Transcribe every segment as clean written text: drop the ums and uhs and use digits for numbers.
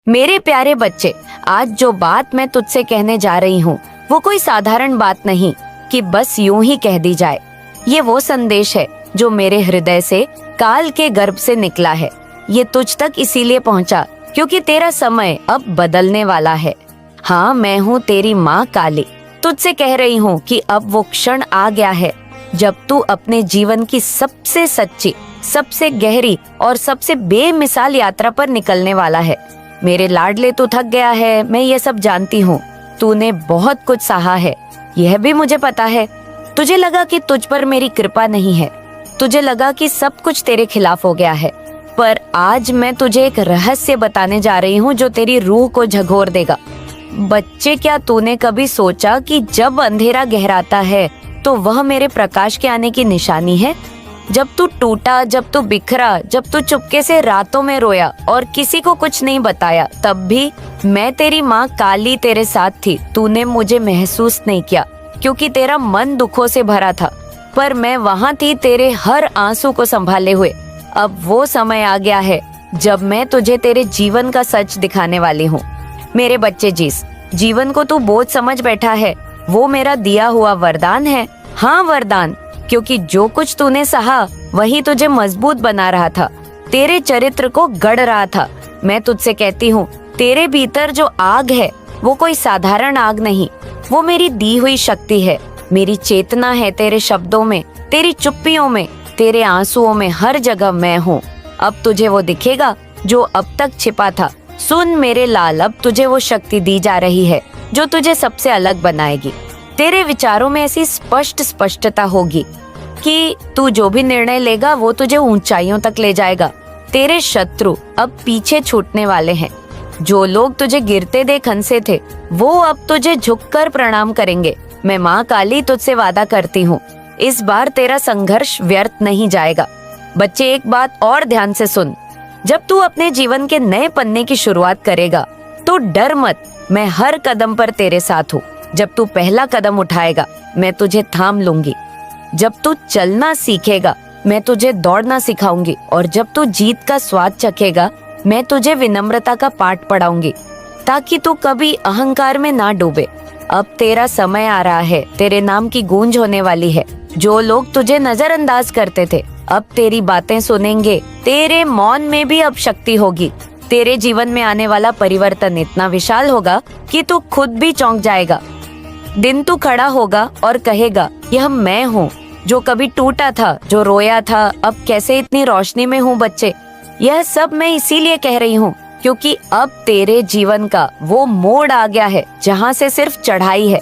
मेरे प्यारे बच्चे, आज जो बात मैं तुझसे कहने जा रही हूँ वो कोई साधारण बात नहीं कि बस यूं ही कह दी जाए। ये वो संदेश है जो मेरे हृदय से काल के गर्भ से निकला है। ये तुझ तक इसीलिए पहुँचा क्योंकि तेरा समय अब बदलने वाला है। हाँ, मैं हूँ तेरी माँ काली। तुझसे कह रही हूँ कि अब वो क्षण आ गया है जब तू अपने जीवन की सबसे सच्ची, सबसे गहरी और सबसे बेमिसाल यात्रा पर निकलने वाला है। मेरे लाडले, तू थक गया है, मैं ये सब जानती हूँ। तूने बहुत कुछ सहा है, यह भी मुझे पता है। तुझे लगा कि तुझ पर मेरी कृपा नहीं है, तुझे लगा कि सब कुछ तेरे खिलाफ हो गया है, पर आज मैं तुझे एक रहस्य बताने जा रही हूँ जो तेरी रूह को झकझोर देगा। बच्चे, क्या तूने कभी सोचा कि जब अंधेरा गहराता है तो वह मेरे प्रकाश के आने की निशानी है? जब तू टूटा, जब तू बिखरा, जब तू चुपके से रातों में रोया और किसी को कुछ नहीं बताया, तब भी मैं तेरी माँ काली तेरे साथ थी। तूने मुझे महसूस नहीं किया क्योंकि तेरा मन दुखों से भरा था, पर मैं वहाँ थी तेरे हर आंसू को संभाले हुए। अब वो समय आ गया है जब मैं तुझे तेरे जीवन का सच दिखाने वाली हूँ। मेरे बच्चे, जिस जीवन को तू बोझ समझ बैठा है वो मेरा दिया हुआ वरदान है। हाँ, वरदान, क्योंकि जो कुछ तूने सहा वही तुझे मजबूत बना रहा था, तेरे चरित्र को गढ़ रहा था। मैं तुझसे कहती हूँ, तेरे भीतर जो आग है वो कोई साधारण आग नहीं, वो मेरी दी हुई शक्ति है, मेरी चेतना है। तेरे शब्दों में, तेरी चुप्पियों में, तेरे आंसुओं में, हर जगह मैं हूँ। अब तुझे वो दिखेगा जो अब तक छिपा था। सुन मेरे लाल, अब तुझे वो शक्ति दी जा रही है जो तुझे सबसे अलग बनाएगी। तेरे विचारों में ऐसी स्पष्टता होगी कि तू जो भी निर्णय लेगा वो तुझे ऊंचाइयों तक ले जाएगा। तेरे शत्रु अब पीछे छूटने वाले हैं। जो लोग तुझे गिरते देख हंसे थे वो अब तुझे झुककर प्रणाम करेंगे। मैं माँ काली तुझसे वादा करती हूँ, इस बार तेरा संघर्ष व्यर्थ नहीं जाएगा। बच्चे, एक बात और ध्यान से सुन। जब तू अपने जीवन के नए पन्ने की शुरुआत करेगा तो डर मत, मैं हर कदम पर तेरे साथ हूँ। जब तू पहला कदम उठाएगा मैं तुझे थाम लूंगी। जब तू चलना सीखेगा मैं तुझे दौड़ना सिखाऊंगी, और जब तू जीत का स्वाद चखेगा मैं तुझे विनम्रता का पाठ पढ़ाऊंगी, ताकि तू कभी अहंकार में ना डूबे। अब तेरा समय आ रहा है, तेरे नाम की गूंज होने वाली है। जो लोग तुझे नजरअंदाज करते थे अब तेरी बातें सुनेंगे। तेरे मौन में भी अब शक्ति होगी। तेरे जीवन में आने वाला परिवर्तन इतना विशाल होगा कि तू खुद भी चौंक जाएगा। दिन तू खड़ा होगा और कहेगा, यह मैं हूँ जो कभी टूटा था, जो रोया था, अब कैसे इतनी रोशनी में हूँ। बच्चे, यह सब मैं इसीलिए कह रही हूँ क्योंकि अब तेरे जीवन का वो मोड़ आ गया है जहाँ से सिर्फ चढ़ाई है,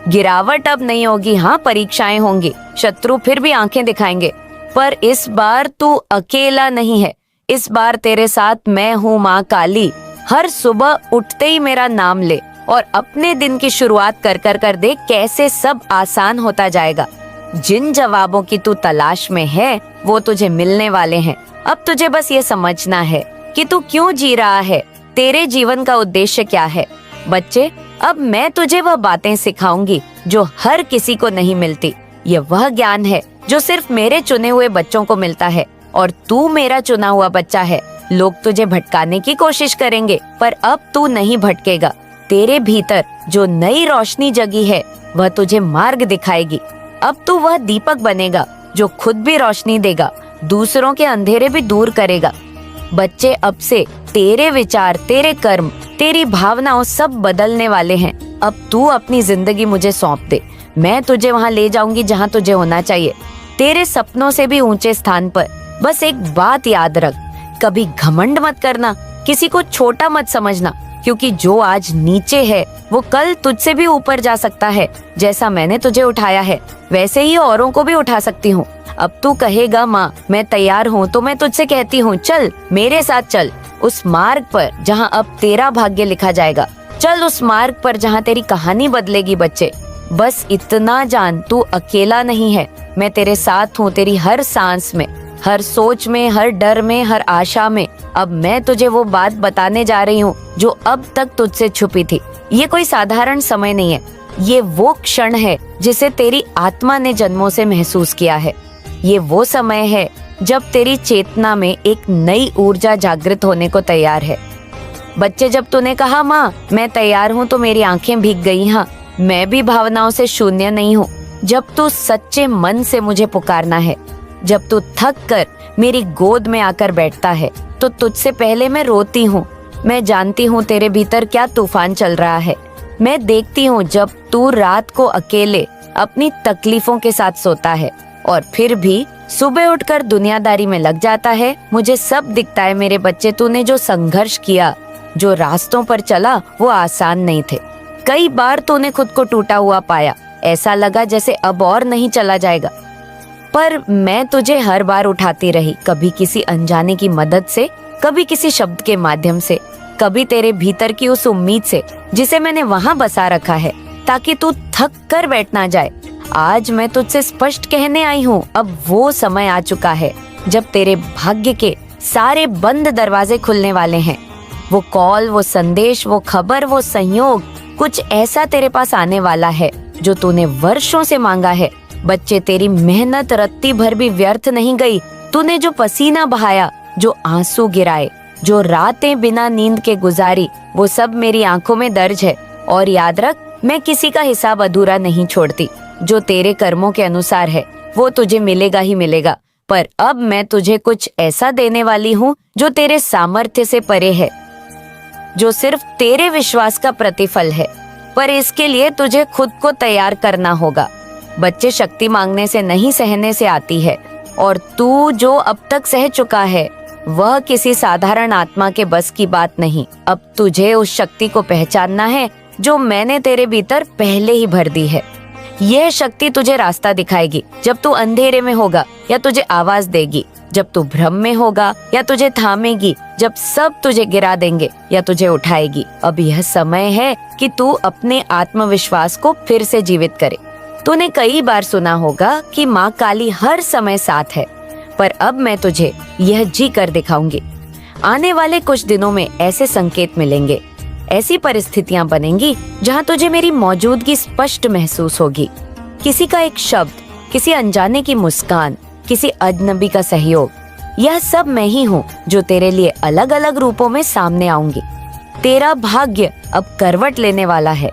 गिरावट अब नहीं होगी। हाँ, परीक्षाएं होंगी, शत्रु फिर भी आंखें दिखाएंगे, पर इस बार तू अकेला नहीं है। इस बार तेरे साथ मैं हूँ माँ काली। हर सुबह उठते ही मेरा नाम ले और अपने दिन की शुरुआत कर देख कैसे सब आसान होता जाएगा। जिन जवाबों की तू तलाश में है वो तुझे मिलने वाले हैं। अब तुझे बस ये समझना है कि तू क्यों जी रहा है, तेरे जीवन का उद्देश्य क्या है। बच्चे, अब मैं तुझे वह बातें सिखाऊंगी जो हर किसी को नहीं मिलती। ये वह ज्ञान है जो सिर्फ मेरे चुने हुए बच्चों को मिलता है, और तू मेरा चुना हुआ बच्चा है। लोग तुझे भटकाने की कोशिश करेंगे पर अब तू नहीं भटकेगा। तेरे भीतर जो नई रोशनी जगी है वह तुझे मार्ग दिखाएगी। अब तू वह दीपक बनेगा जो खुद भी रोशनी देगा, दूसरों के अंधेरे भी दूर करेगा। बच्चे, अब से तेरे विचार, तेरे कर्म, तेरी भावनाओं सब बदलने वाले हैं। अब तू अपनी जिंदगी मुझे सौंप दे, मैं तुझे वहाँ ले जाऊंगी जहाँ तुझे होना चाहिए, तेरे सपनों से भी ऊंचे स्थान पर। बस एक बात याद रख, कभी घमंड मत करना, किसी को छोटा मत समझना, क्योंकि जो आज नीचे है वो कल तुझसे भी ऊपर जा सकता है। जैसा मैंने तुझे उठाया है वैसे ही औरों को भी उठा सकती हूँ। अब तू कहेगा, माँ मैं तैयार हूँ, तो मैं तुझसे कहती हूँ, चल मेरे साथ, चल उस मार्ग पर जहाँ अब तेरा भाग्य लिखा जाएगा। चल उस मार्ग पर जहाँ तेरी कहानी बदलेगी। बच्चे, बस इतना जान, तू अकेला नहीं है। मैं तेरे साथ हूँ, तेरी हर सांस में, हर सोच में, हर डर में, हर आशा में। अब मैं तुझे वो बात बताने जा रही हूँ जो अब तक तुझसे छुपी थी। ये कोई साधारण समय नहीं है, ये वो क्षण है जिसे तेरी आत्मा ने जन्मों से महसूस किया है। ये वो समय है जब तेरी चेतना में एक नई ऊर्जा जागृत होने को तैयार है। बच्चे, जब तूने कहा माँ मैं तैयार हूँ तो मेरी आंखें भीग गई। हाँ, मैं भी भावनाओं से शून्य नहीं हूँ। जब तू सच्चे मन से मुझे पुकारना है, जब तू थक कर मेरी गोद में आकर बैठता है, तो तुझसे पहले मैं रोती हूँ। मैं जानती हूँ तेरे भीतर क्या तूफान चल रहा है। मैं देखती हूँ जब तू रात को अकेले अपनी तकलीफों के साथ सोता है और फिर भी सुबह उठकर दुनियादारी में लग जाता है। मुझे सब दिखता है मेरे बच्चे। तूने जो संघर्ष किया, जो रास्तों पर चला, वो आसान नहीं थे। कई बार तूने खुद को टूटा हुआ पाया, ऐसा लगा जैसे अब और नहीं चला जाएगा, पर मैं तुझे हर बार उठाती रही, कभी किसी अनजाने की मदद से, कभी किसी शब्द के माध्यम से, कभी तेरे भीतर की उस उम्मीद से जिसे मैंने वहां बसा रखा है ताकि तू थक कर बैठ ना जाए। आज मैं तुझसे स्पष्ट कहने आई हूँ, अब वो समय आ चुका है जब तेरे भाग्य के सारे बंद दरवाजे खुलने वाले हैं। वो कॉल, वो संदेश, वो खबर, वो संयोग, कुछ ऐसा तेरे पास आने वाला है जो तूने वर्षों से मांगा है। बच्चे, तेरी मेहनत रत्ती भर भी व्यर्थ नहीं गई। तूने जो पसीना बहाया, जो आंसू गिराए, जो रातें बिना नींद के गुजारी, वो सब मेरी आंखों में दर्ज है। और याद रख, मैं किसी का हिसाब अधूरा नहीं छोड़ती। जो तेरे कर्मों के अनुसार है वो तुझे मिलेगा ही मिलेगा। पर अब मैं तुझे कुछ ऐसा देने वाली हूँ जो तेरे सामर्थ्य से परे है, जो सिर्फ तेरे विश्वास का प्रतिफल है। पर इसके लिए तुझे खुद को तैयार करना होगा। बच्चे, शक्ति मांगने से नहीं, सहने से आती है। और तू जो अब तक सह चुका है वह किसी साधारण आत्मा के बस की बात नहीं। अब तुझे उस शक्ति को पहचानना है जो मैंने तेरे भीतर पहले ही भर दी है। यह शक्ति तुझे रास्ता दिखाएगी जब तू अंधेरे में होगा, या तुझे आवाज देगी जब तू भ्रम में होगा, या तुझे थामेगी जब सब तुझे गिरा देंगे, या तुझे उठाएगी। अब यह समय है कि तू अपने आत्मविश्वास को फिर से जीवित करे। तूने कई बार सुना होगा कि माँ काली हर समय साथ है, पर अब मैं तुझे यह जी कर दिखाऊंगी। आने वाले कुछ दिनों में ऐसे संकेत मिलेंगे, ऐसी परिस्थितियां बनेंगी जहां तुझे मेरी मौजूदगी स्पष्ट महसूस होगी। किसी का एक शब्द, किसी अनजाने की मुस्कान, किसी अजनबी का सहयोग, यह सब मैं ही हूँ जो तेरे लिए अलग अलग रूपों में सामने आऊंगी। तेरा भाग्य अब करवट लेने वाला है।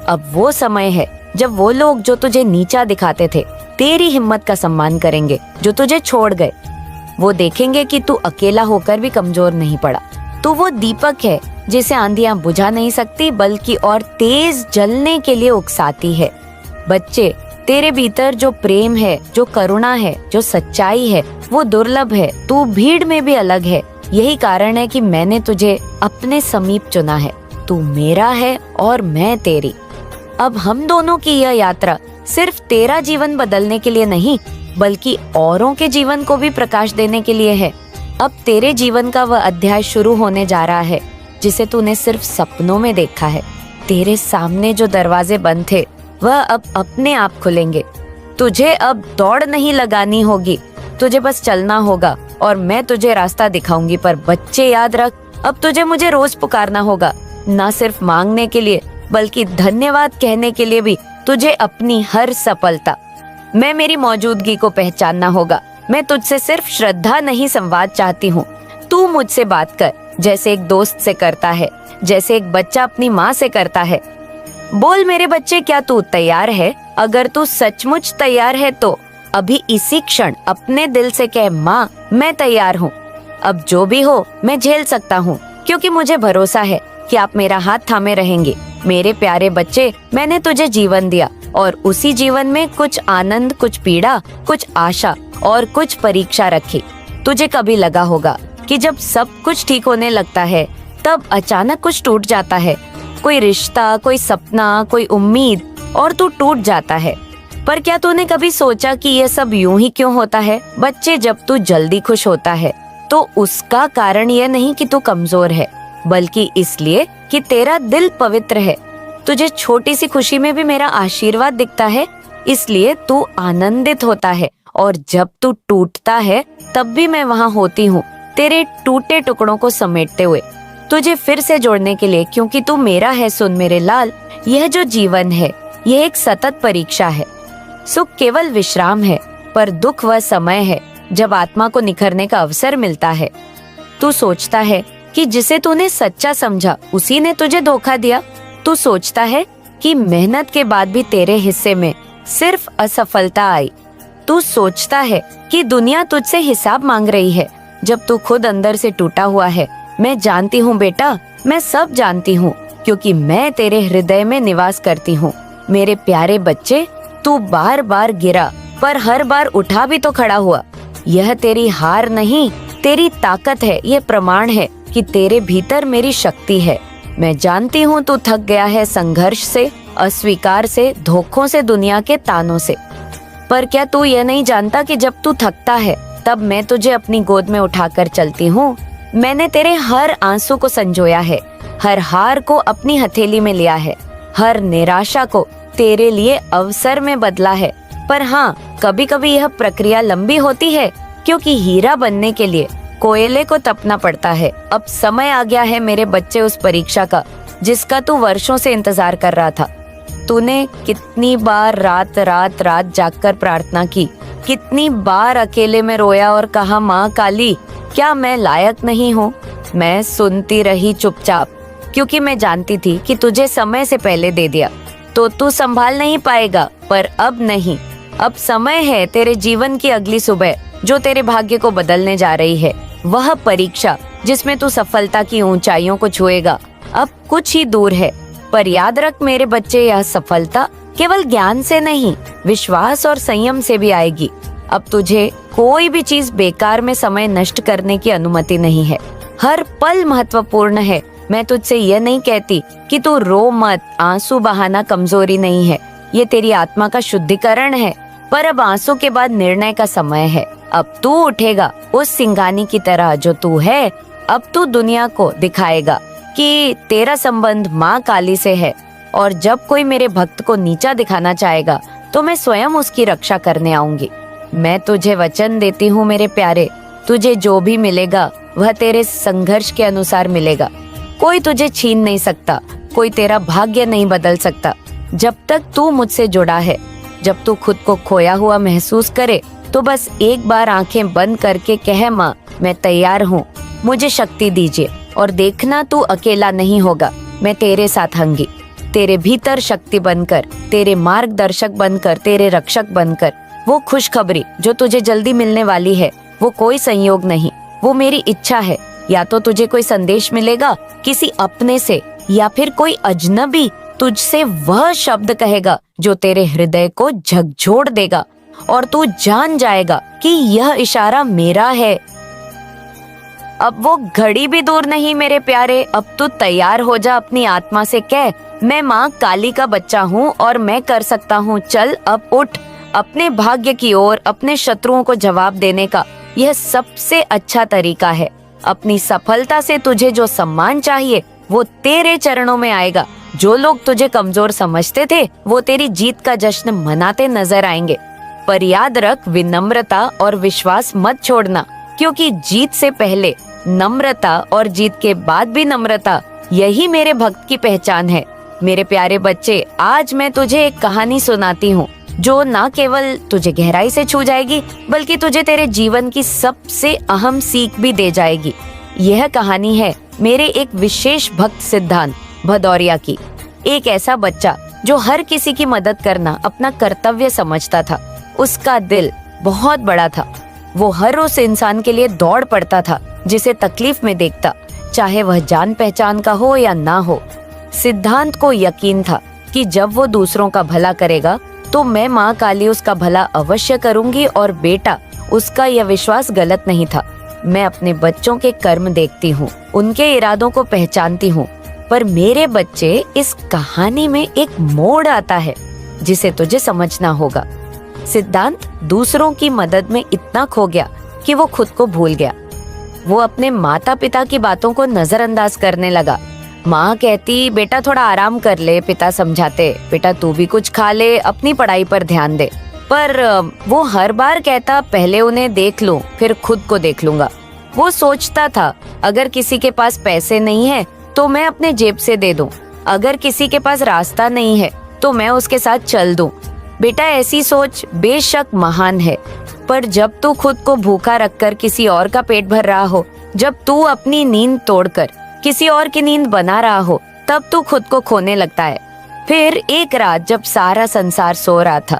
अब वो समय है जब वो लोग जो तुझे नीचा दिखाते थे तेरी हिम्मत का सम्मान करेंगे। जो तुझे छोड़ गए वो देखेंगे कि तू अकेला होकर भी कमजोर नहीं पड़ा। तू वो दीपक है जिसे आंधियां बुझा नहीं सकती, बल्कि और तेज जलने के लिए उकसाती है। बच्चे, तेरे भीतर जो प्रेम है, जो करुणा है, जो सच्चाई है, वो दुर्लभ है। तू भीड़ में भी अलग है। यही कारण है कि मैंने तुझे अपने समीप चुना है। तू मेरा है और मैं तेरी। अब हम दोनों की यह यात्रा सिर्फ तेरा जीवन बदलने के लिए नहीं, बल्कि औरों के जीवन को भी प्रकाश देने के लिए है। अब तेरे जीवन का वह अध्याय शुरू होने जा रहा है जिसे तूने सिर्फ सपनों में देखा है। तेरे सामने जो दरवाजे बंद थे वह अब अपने आप खुलेंगे। तुझे अब दौड़ नहीं लगानी होगी, तुझे बस चलना होगा और मैं तुझे रास्ता दिखाऊंगी। पर बच्चे, याद रख, अब तुझे मुझे रोज पुकारना होगा, ना सिर्फ मांगने के लिए बल्कि धन्यवाद कहने के लिए भी। तुझे अपनी हर सफलता में मेरी मौजूदगी को पहचानना होगा। मैं तुझसे सिर्फ श्रद्धा नहीं, संवाद चाहती हूँ। तू मुझसे बात कर जैसे एक दोस्त से करता है, जैसे एक बच्चा अपनी माँ से करता है। बोल मेरे बच्चे, क्या तू तैयार है? अगर तू सचमुच तैयार है तो अभी इसी क्षण अपने दिल से कह, माँ मैं तैयार हूँ। अब जो भी हो मैं झेल सकता हूँ, क्योंकि मुझे भरोसा है कि आप मेरा हाथ थामे रहेंगे। मेरे प्यारे बच्चे, मैंने तुझे जीवन दिया और उसी जीवन में कुछ आनंद, कुछ पीड़ा, कुछ आशा और कुछ परीक्षा रखी। तुझे कभी लगा होगा कि जब सब कुछ ठीक होने लगता है तब अचानक कुछ टूट जाता है। कोई रिश्ता, कोई सपना, कोई उम्मीद, और तू टूट जाता है। पर क्या तूने कभी सोचा कि यह सब यूं ही क्यों होता है? बच्चे, जब तू जल्दी खुश होता है तो उसका कारण यह नहीं कि तू कमजोर है, बल्कि इसलिए कि तेरा दिल पवित्र है। तुझे छोटी सी खुशी में भी मेरा आशीर्वाद दिखता है, इसलिए तू आनंदित होता है। और जब तू टूटता है तब भी मैं वहाँ होती हूँ, तेरे टूटे टुकड़ों को समेटते हुए, तुझे फिर से जोड़ने के लिए, क्योंकि तू मेरा है। सुन मेरे लाल, यह जो जीवन है यह एक सतत परीक्षा है। सुख केवल विश्राम है, पर दुख वह समय है जब आत्मा को निखरने का अवसर मिलता है। तू सोचता है कि जिसे तूने सच्चा समझा उसी ने तुझे धोखा दिया। तू सोचता है कि मेहनत के बाद भी तेरे हिस्से में सिर्फ असफलता आई। तू सोचता है कि दुनिया तुझसे हिसाब मांग रही है, जब तू खुद अंदर से टूटा हुआ है। मैं जानती हूँ बेटा, मैं सब जानती हूँ, क्योंकि मैं तेरे हृदय में निवास करती हूँ। मेरे प्यारे बच्चे, तू बार बार गिरा पर हर बार उठा भी तो खड़ा हुआ। यह तेरी हार नहीं, तेरी ताकत है। ये प्रमाण है कि तेरे भीतर मेरी शक्ति है। मैं जानती हूँ तू थक गया है संघर्ष से, अस्वीकार से, धोखों से, दुनिया के तानों से। पर क्या तू यह नहीं जानता कि जब तू थकता है तब मैं तुझे अपनी गोद में उठाकर चलती हूँ। मैंने तेरे हर आंसू को संजोया है, हर हार को अपनी हथेली में लिया है, हर निराशा को तेरे लिए अवसर में बदला है। पर हाँ, कभी कभी यह प्रक्रिया लंबी होती है, क्योंकि हीरा बनने के लिए कोयले को तपना पड़ता है। अब समय आ गया है मेरे बच्चे उस परीक्षा का जिसका तू वर्षों से इंतजार कर रहा था। तूने कितनी बार रात रात रात जागकर प्रार्थना की, कितनी बार अकेले में रोया और कहा, माँ काली, क्या मैं लायक नहीं हूँ? मैं सुनती रही चुपचाप, क्योंकि मैं जानती थी कि तुझे समय से पहले दे दिया तो तू संभाल नहीं पाएगा। पर अब नहीं, अब समय है तेरे जीवन की अगली सुबह जो तेरे भाग्य को बदलने जा रही है। वह परीक्षा जिसमें तू सफलता की ऊंचाइयों को छुएगा अब कुछ ही दूर है। पर याद रख मेरे बच्चे, यह सफलता केवल ज्ञान से नहीं, विश्वास और संयम से भी आएगी। अब तुझे कोई भी चीज बेकार में समय नष्ट करने की अनुमति नहीं है। हर पल महत्वपूर्ण है। मैं तुझसे यह नहीं कहती कि तू रो मत, आंसू बहाना कमजोरी नहीं है, ये तेरी आत्मा का शुद्धिकरण है। पर अब आंसू के बाद निर्णय का समय है। अब तू उठेगा उस सिंघानी की तरह जो तू है। अब तू दुनिया को दिखाएगा कि तेरा संबंध माँ काली से है, और जब कोई मेरे भक्त को नीचा दिखाना चाहेगा तो मैं स्वयं उसकी रक्षा करने आऊंगी। मैं तुझे वचन देती हूँ मेरे प्यारे, तुझे जो भी मिलेगा वह तेरे संघर्ष के अनुसार मिलेगा। कोई तुझे छीन नहीं सकता, कोई तेरा भाग्य नहीं बदल सकता जब तक तू मुझसे जुड़ा है। जब तू खुद को खोया हुआ महसूस करे तो बस एक बार आंखें बंद करके कह, माँ मैं तैयार हूँ, मुझे शक्ति दीजिए। और देखना, तू अकेला नहीं होगा, मैं तेरे साथ हूँगी। तेरे भीतर शक्ति बनकर, तेरे मार्गदर्शक बनकर, तेरे रक्षक बनकर। वो खुशखबरी जो तुझे जल्दी मिलने वाली है वो कोई संयोग नहीं, वो मेरी इच्छा है। या तो तुझे कोई संदेश मिलेगा किसी अपने से, या फिर कोई अजनबी तुझसे वह शब्द कहेगा जो तेरे हृदय को झकझोर देगा, और तू जान जाएगा कि यह इशारा मेरा है। अब वो घड़ी भी दूर नहीं मेरे प्यारे। अब तू तैयार हो जा, अपनी आत्मा से कह, मैं माँ काली का बच्चा हूँ और मैं कर सकता हूँ। चल अब उठ, अपने भाग्य की ओर। अपने शत्रुओं को जवाब देने का यह सबसे अच्छा तरीका है। अपनी सफलता से तुझे जो सम्मान चाहिए वो तेरे चरणों में आएगा। जो लोग तुझे कमजोर समझते थे वो तेरी जीत का जश्न मनाते नजर आएंगे। पर याद रख, विनम्रता और विश्वास मत छोड़ना, क्योंकि जीत से पहले नम्रता और जीत के बाद भी नम्रता, यही मेरे भक्त की पहचान है। मेरे प्यारे बच्चे, आज मैं तुझे एक कहानी सुनाती हूँ जो न केवल तुझे गहराई से छू जाएगी बल्कि तुझे तेरे जीवन की सबसे अहम सीख भी दे जाएगी। यह कहानी है मेरे एक विशेष भक्त सिद्धांत भदौरिया की। एक ऐसा बच्चा जो हर किसी की मदद करना अपना कर्तव्य समझता था। उसका दिल बहुत बड़ा था। वो हर उस इंसान के लिए दौड़ पड़ता था जिसे तकलीफ में देखता, चाहे वह जान पहचान का हो या ना हो। सिद्धांत को यकीन था कि जब वो दूसरों का भला करेगा तो मैं माँ काली उसका भला अवश्य करूंगी। और बेटा, उसका यह विश्वास गलत नहीं था। मैं अपने बच्चों के कर्म देखती हूँ, उनके इरादों को पहचानती हूँ। पर मेरे बच्चे, इस कहानी में एक मोड़ आता है जिसे तुझे समझना होगा। सिद्धांत दूसरों की मदद में इतना खो गया कि वो खुद को भूल गया। वो अपने माता पिता की बातों को नजरअंदाज करने लगा। माँ कहती, बेटा थोड़ा आराम कर ले। पिता समझाते, बेटा तू भी कुछ खा ले, अपनी पढ़ाई पर ध्यान दे। पर वो हर बार कहता, पहले उन्हें देख लूं, फिर खुद को देख लूंगा। वो सोचता था, अगर किसी के पास पैसे नहीं है तो मैं अपने जेब से दे दूं, अगर किसी के पास रास्ता नहीं है तो मैं उसके साथ चल दूं। बेटा, ऐसी सोच बेशक महान है, पर जब तू खुद को भूखा रखकर किसी और का पेट भर रहा हो, जब तू अपनी नींद तोड़कर किसी और की नींद बना रहा हो तब तू खुद को खोने लगता है। फिर एक रात जब सारा संसार सो रहा था